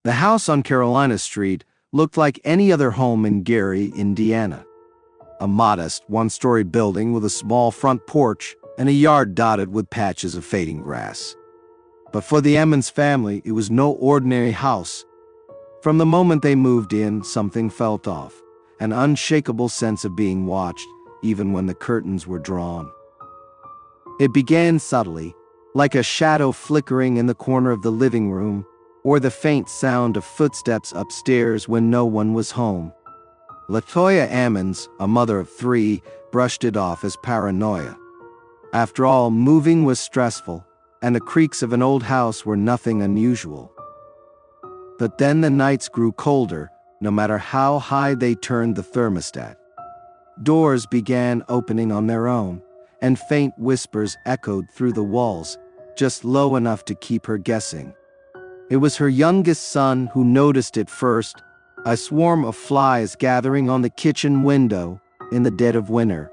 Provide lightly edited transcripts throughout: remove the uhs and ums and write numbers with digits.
The house on Carolina Street looked like any other home in Gary, Indiana. A modest, one-story building with a small front porch and a yard dotted with patches of fading grass. But for the Ammons family, it was no ordinary house. From the moment they moved in, something felt off, an unshakable sense of being watched, even when the curtains were drawn. It began subtly, like a shadow flickering in the corner of the living room, or the faint sound of footsteps upstairs when no one was home. Latoya Ammons, a mother of 3, brushed it off as paranoia. After all, moving was stressful, and the creaks of an old house were nothing unusual. But then the nights grew colder, no matter how high they turned the thermostat. Doors began opening on their own, and faint whispers echoed through the walls, just low enough to keep her guessing. It was her youngest son who noticed it first, a swarm of flies gathering on the kitchen window in the dead of winter.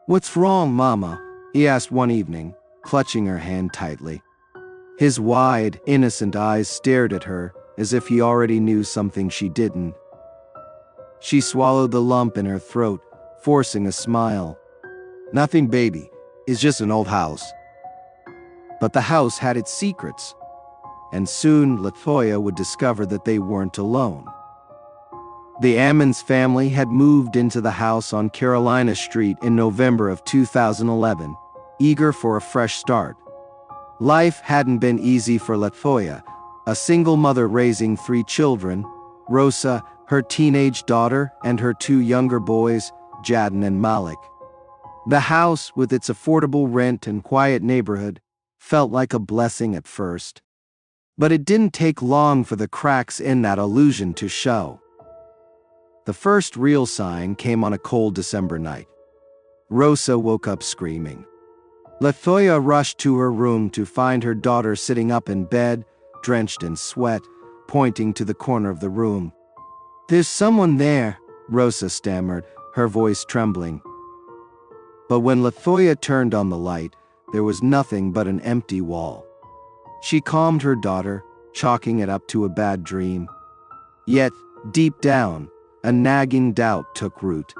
"What's wrong, Mama?" he asked one evening, clutching her hand tightly. His wide, innocent eyes stared at her as if he already knew something she didn't. She swallowed the lump in her throat, forcing a smile. "Nothing, baby. It's just an old house." But the house had its secrets, and soon Latoya would discover that they weren't alone. The Ammons family had moved into the house on Carolina Street in November of 2011, eager for a fresh start. Life hadn't been easy for Latoya, a single mother raising 3 children, Rosa, her teenage daughter, and her 2 younger boys, Jadon and Malik. The house, with its affordable rent and quiet neighborhood, felt like a blessing at first. But it didn't take long for the cracks in that illusion to show. The first real sign came on a cold December night. Rosa woke up screaming. Latoya rushed to her room to find her daughter sitting up in bed, drenched in sweat, pointing to the corner of the room. "There's someone there," Rosa stammered, her voice trembling. But when Latoya turned on the light, there was nothing but an empty wall. She calmed her daughter, chalking it up to a bad dream. Yet, deep down, a nagging doubt took root.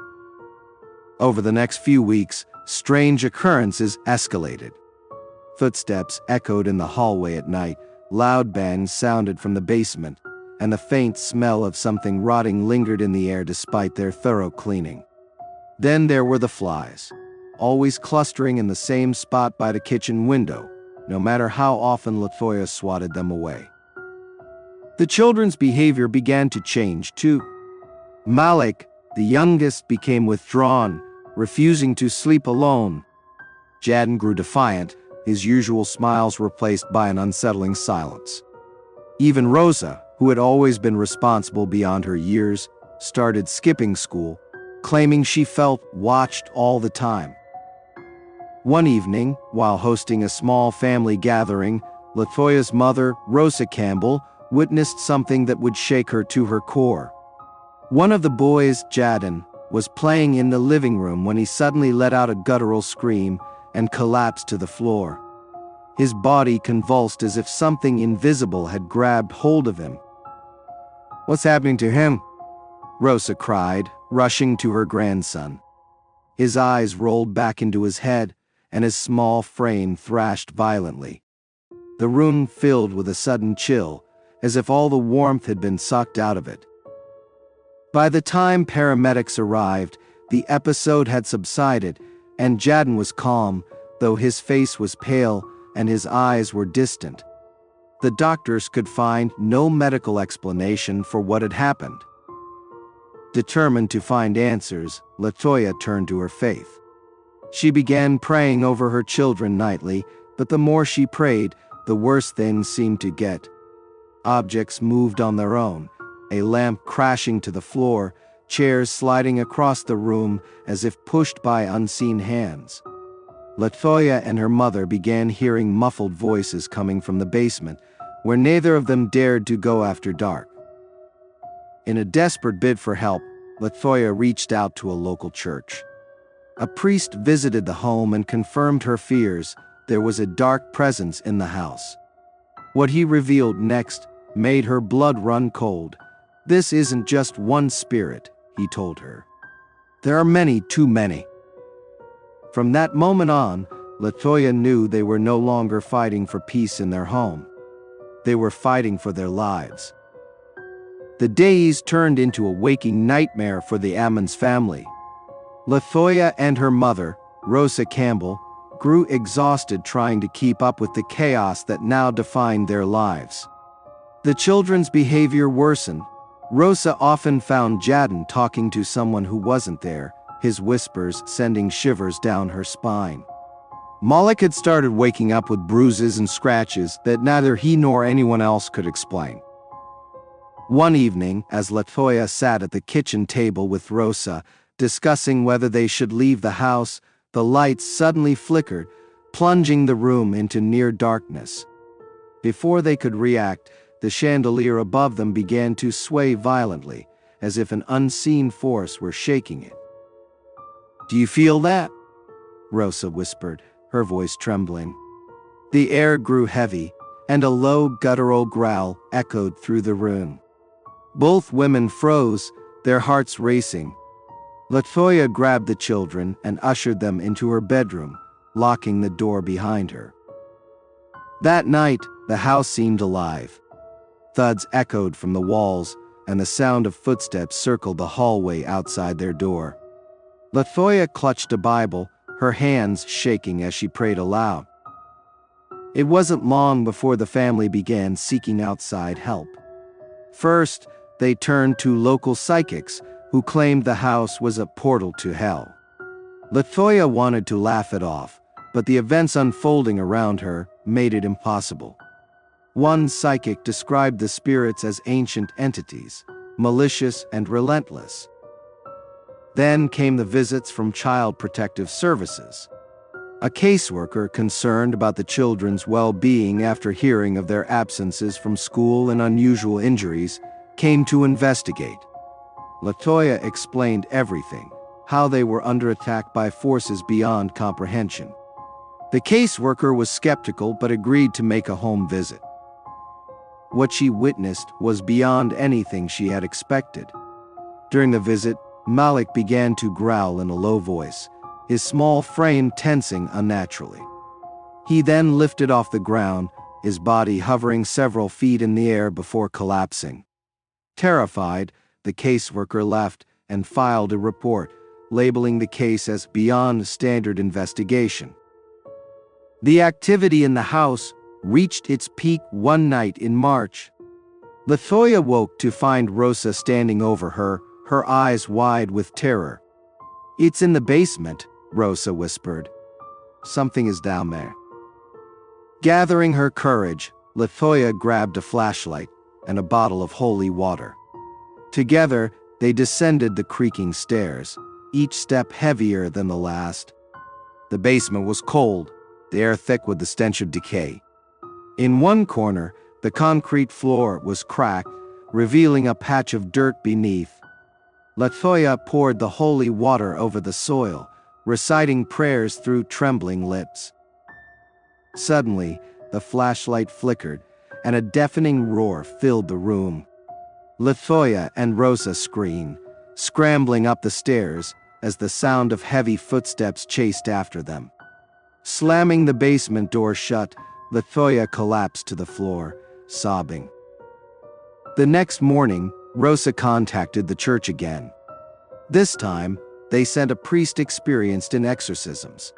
Over the next few weeks, strange occurrences escalated. Footsteps echoed in the hallway at night, loud bangs sounded from the basement, and the faint smell of something rotting lingered in the air despite their thorough cleaning. Then there were the flies, always clustering in the same spot by the kitchen window, no matter how often Latoya swatted them away. The children's behavior began to change too. Malik, the youngest, became withdrawn, refusing to sleep alone. Jadon grew defiant, his usual smiles replaced by an unsettling silence. Even Rosa, who had always been responsible beyond her years, started skipping school, claiming she felt watched all the time. One evening, while hosting a small family gathering, Latoya's mother, Rosa Campbell, witnessed something that would shake her to her core. One of the boys, Jadon, was playing in the living room when he suddenly let out a guttural scream and collapsed to the floor. His body convulsed as if something invisible had grabbed hold of him. "What's happening to him?" Rosa cried, rushing to her grandson. His eyes rolled back into his head, and his small frame thrashed violently. The room filled with a sudden chill, as if all the warmth had been sucked out of it. By the time paramedics arrived, the episode had subsided, and Jadon was calm, though his face was pale and his eyes were distant. The doctors could find no medical explanation for what had happened. Determined to find answers, Latoya turned to her faith. She began praying over her children nightly, but the more she prayed, the worse things seemed to get. Objects moved on their own, a lamp crashing to the floor, chairs sliding across the room as if pushed by unseen hands. Latoya and her mother began hearing muffled voices coming from the basement, where neither of them dared to go after dark. In a desperate bid for help, Latoya reached out to a local church. A priest visited the home and confirmed her fears. There was a dark presence in the house. What he revealed next made her blood run cold. "This isn't just one spirit," he told her. "There are many, too many." From that moment on, Latoya knew they were no longer fighting for peace in their home. They were fighting for their lives. The days turned into a waking nightmare for the Ammons family. Latoya and her mother, Rosa Campbell, grew exhausted trying to keep up with the chaos that now defined their lives. The children's behavior worsened. Rosa often found Jadon talking to someone who wasn't there, his whispers sending shivers down her spine. Malik had started waking up with bruises and scratches that neither he nor anyone else could explain. One evening, as Latoya sat at the kitchen table with Rosa, discussing whether they should leave the house, the lights suddenly flickered, plunging the room into near darkness. Before they could react, the chandelier above them began to sway violently, as if an unseen force were shaking it. "Do you feel that?" Rosa whispered, her voice trembling. The air grew heavy, and a low guttural growl echoed through the room. Both women froze, their hearts racing. Latoya grabbed the children and ushered them into her bedroom, locking the door behind her. That night, the house seemed alive. Thuds echoed from the walls, and the sound of footsteps circled the hallway outside their door. Latoya clutched a Bible, her hands shaking as she prayed aloud. It wasn't long before the family began seeking outside help. First, they turned to local psychics, who claimed the house was a portal to hell. Latoya wanted to laugh it off, but the events unfolding around her made it impossible. One psychic described the spirits as ancient entities, malicious and relentless. Then came the visits from Child Protective Services. A caseworker concerned about the children's well-being after hearing of their absences from school and unusual injuries came to investigate. Latoya explained everything, how they were under attack by forces beyond comprehension. The caseworker was skeptical but agreed to make a home visit. What she witnessed was beyond anything she had expected. During the visit, Malik began to growl in a low voice, his small frame tensing unnaturally. He then lifted off the ground, his body hovering several feet in the air before collapsing. Terrified, the caseworker left and filed a report, labeling the case as beyond standard investigation. The activity in the house reached its peak one night in March. Latoya woke to find Rosa standing over her, her eyes wide with terror. "It's in the basement," Rosa whispered. "Something is down there." Gathering her courage, Latoya grabbed a flashlight and a bottle of holy water. Together, they descended the creaking stairs, each step heavier than the last. The basement was cold, the air thick with the stench of decay. In one corner, the concrete floor was cracked, revealing a patch of dirt beneath. Latoya poured the holy water over the soil, reciting prayers through trembling lips. Suddenly, the flashlight flickered, and a deafening roar filled the room. Latoya and Rosa screamed, scrambling up the stairs as the sound of heavy footsteps chased after them. Slamming the basement door shut, Latoya collapsed to the floor, sobbing. The next morning, Rosa contacted the church again. This time, they sent a priest experienced in exorcisms.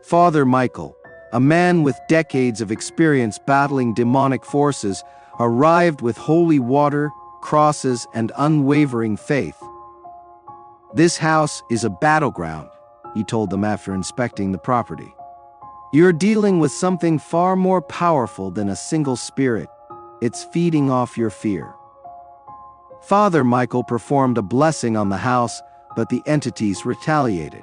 Father Michael, a man with decades of experience battling demonic forces, arrived with holy water, crosses, and unwavering faith. "This house is a battleground," he told them after inspecting the property. "You're dealing with something far more powerful than a single spirit. It's feeding off your fear." Father Michael performed a blessing on the house, but the entities retaliated.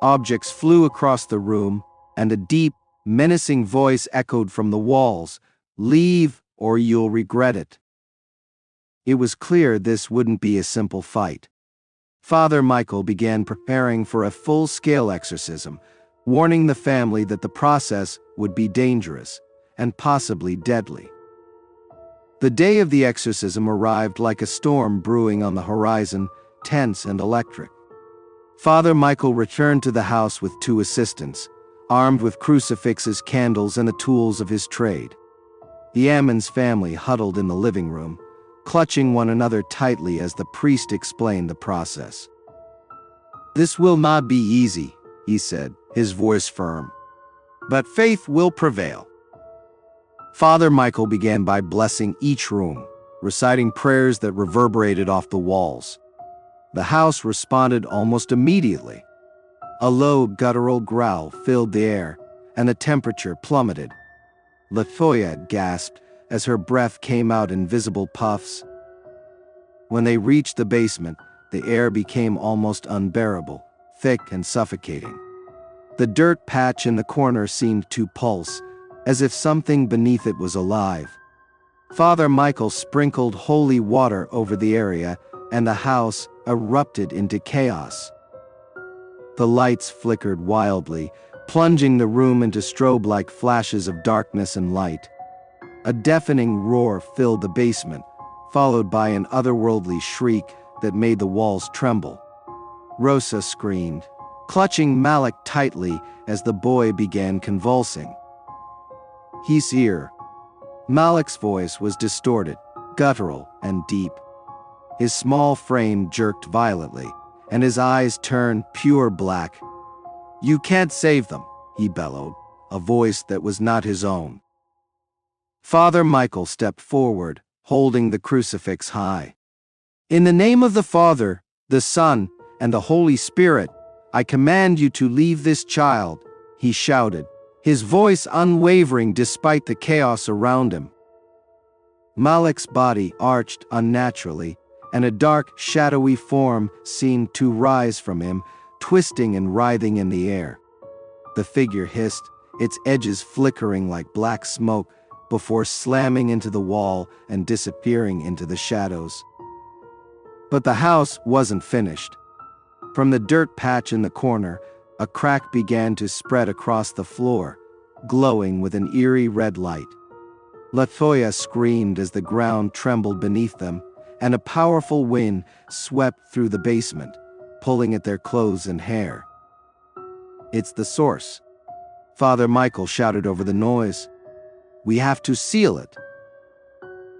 Objects flew across the room, and a deep, menacing voice echoed from the walls, "Leave, or you'll regret it." It was clear this wouldn't be a simple fight. Father Michael began preparing for a full-scale exorcism, warning the family that the process would be dangerous and possibly deadly. The day of the exorcism arrived like a storm brewing on the horizon, tense and electric. Father Michael returned to the house with 2 assistants, armed with crucifixes, candles, and the tools of his trade. The Ammons family huddled in the living room, clutching one another tightly as the priest explained the process. "This will not be easy," he said, his voice firm. "But faith will prevail." Father Michael began by blessing each room, reciting prayers that reverberated off the walls. The house responded almost immediately. A low, guttural growl filled the air, and the temperature plummeted. Latoya gasped as her breath came out in visible puffs. When they reached the basement, the air became almost unbearable, thick and suffocating. The dirt patch in the corner seemed to pulse, as if something beneath it was alive. Father Michael sprinkled holy water over the area, and the house erupted into chaos. The lights flickered wildly, plunging the room into strobe-like flashes of darkness and light. A deafening roar filled the basement, followed by an otherworldly shriek that made the walls tremble. Rosa screamed, clutching Malik tightly as the boy began convulsing. "He's here." Malik's voice was distorted, guttural, and deep. His small frame jerked violently, and his eyes turned pure black. "You can't save them," he bellowed, a voice that was not his own. Father Michael stepped forward, holding the crucifix high. "In the name of the Father, the Son, and the Holy Spirit, I command you to leave this child," he shouted, his voice unwavering despite the chaos around him. Malik's body arched unnaturally, and a dark, shadowy form seemed to rise from him, twisting and writhing in the air. The figure hissed, its edges flickering like black smoke, before slamming into the wall and disappearing into the shadows. But the house wasn't finished. From the dirt patch in the corner, a crack began to spread across the floor, glowing with an eerie red light. Latoya screamed as the ground trembled beneath them, and a powerful wind swept through the basement, pulling at their clothes and hair. "It's the source," Father Michael shouted over the noise. "We have to seal it."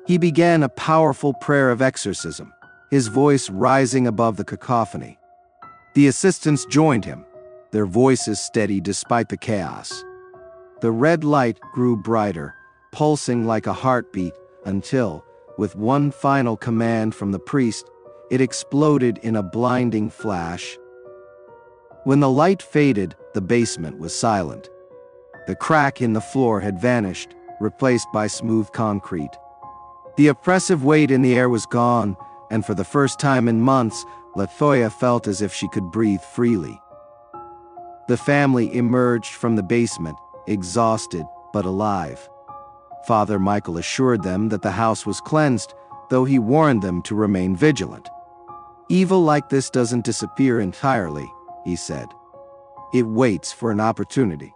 He began a powerful prayer of exorcism, his voice rising above the cacophony. The assistants joined him, their voices steady despite the chaos. The red light grew brighter, pulsing like a heartbeat, until, with one final command from the priest, it exploded in a blinding flash. When the light faded, the basement was silent. The crack in the floor had vanished, replaced by smooth concrete. The oppressive weight in the air was gone, and for the first time in months, Latoya felt as if she could breathe freely. The family emerged from the basement, exhausted but alive. Father Michael assured them that the house was cleansed, though he warned them to remain vigilant. "Evil like this doesn't disappear entirely," he said. "It waits for an opportunity."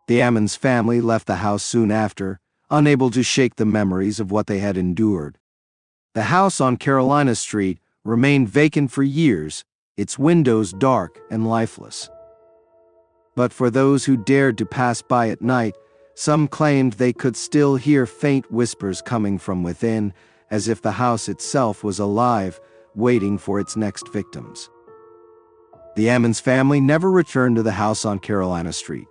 The Ammons family left the house soon after, unable to shake the memories of what they had endured. The house on Carolina Street remained vacant for years, its windows dark and lifeless. But for those who dared to pass by at night, some claimed they could still hear faint whispers coming from within, as if the house itself was alive, waiting for its next victims. The Ammons family never returned to the house on Carolina Street.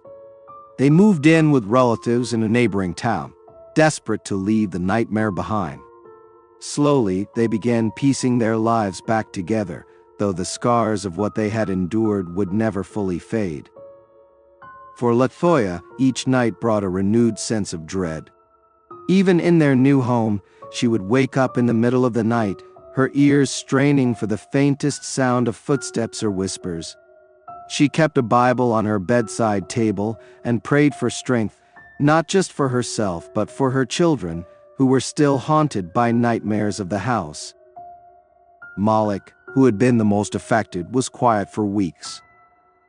They moved in with relatives in a neighboring town, desperate to leave the nightmare behind. Slowly, they began piecing their lives back together, though the scars of what they had endured would never fully fade. For Latoya, each night brought a renewed sense of dread. Even in their new home, she would wake up in the middle of the night, her ears straining for the faintest sound of footsteps or whispers. She kept a Bible on her bedside table and prayed for strength, not just for herself but for her children, who were still haunted by nightmares of the house. Malik, who had been the most affected, was quiet for weeks.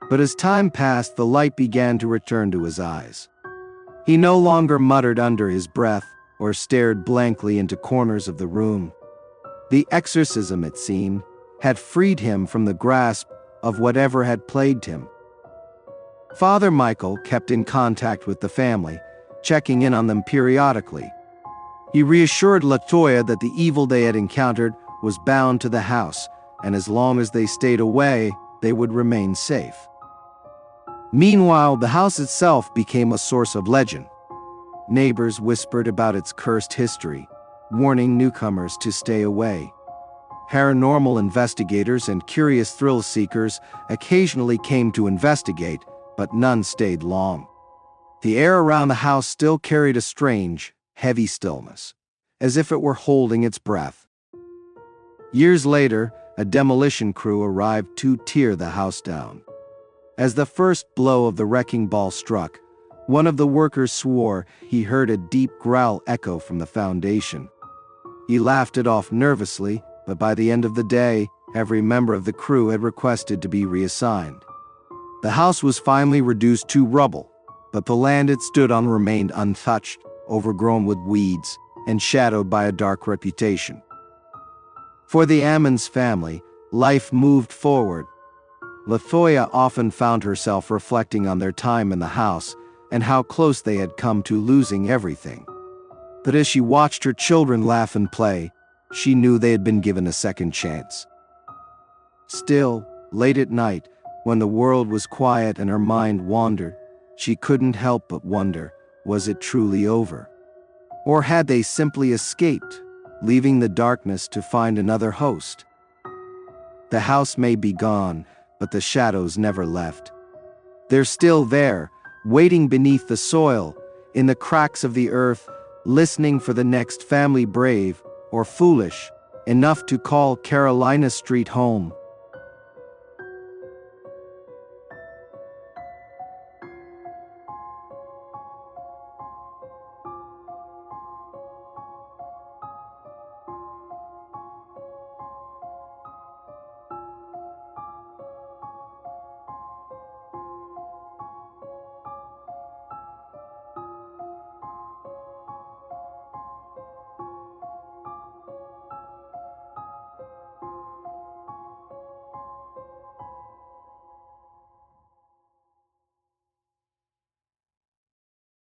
But as time passed, the light began to return to his eyes. He no longer muttered under his breath or stared blankly into corners of the room. The exorcism, it seemed, had freed him from the grasp of whatever had plagued him. Father Michael kept in contact with the family, checking in on them periodically. He reassured Latoya that the evil they had encountered was bound to the house, and as long as they stayed away, they would remain safe. Meanwhile, the house itself became a source of legend. Neighbors whispered about its cursed history, warning newcomers to stay away. Paranormal investigators and curious thrill seekers occasionally came to investigate, but none stayed long. The air around the house still carried a strange, heavy stillness, as if it were holding its breath. Years later, a demolition crew arrived to tear the house down. As the first blow of the wrecking ball struck, one of the workers swore he heard a deep growl echo from the foundation. He laughed it off nervously, but by the end of the day, every member of the crew had requested to be reassigned. The house was finally reduced to rubble, but the land it stood on remained untouched, overgrown with weeds, and shadowed by a dark reputation. For the Ammons family, life moved forward. Latoya often found herself reflecting on their time in the house and how close they had come to losing everything. But as she watched her children laugh and play, she knew they had been given a second chance. Still, late at night, when the world was quiet and her mind wandered, she couldn't help but wonder, was it truly over? Or had they simply escaped, leaving the darkness to find another host? The house may be gone, but the shadows never left. They're still there, waiting beneath the soil, in the cracks of the earth, listening for the next family brave or foolish enough to call Carolina Street home.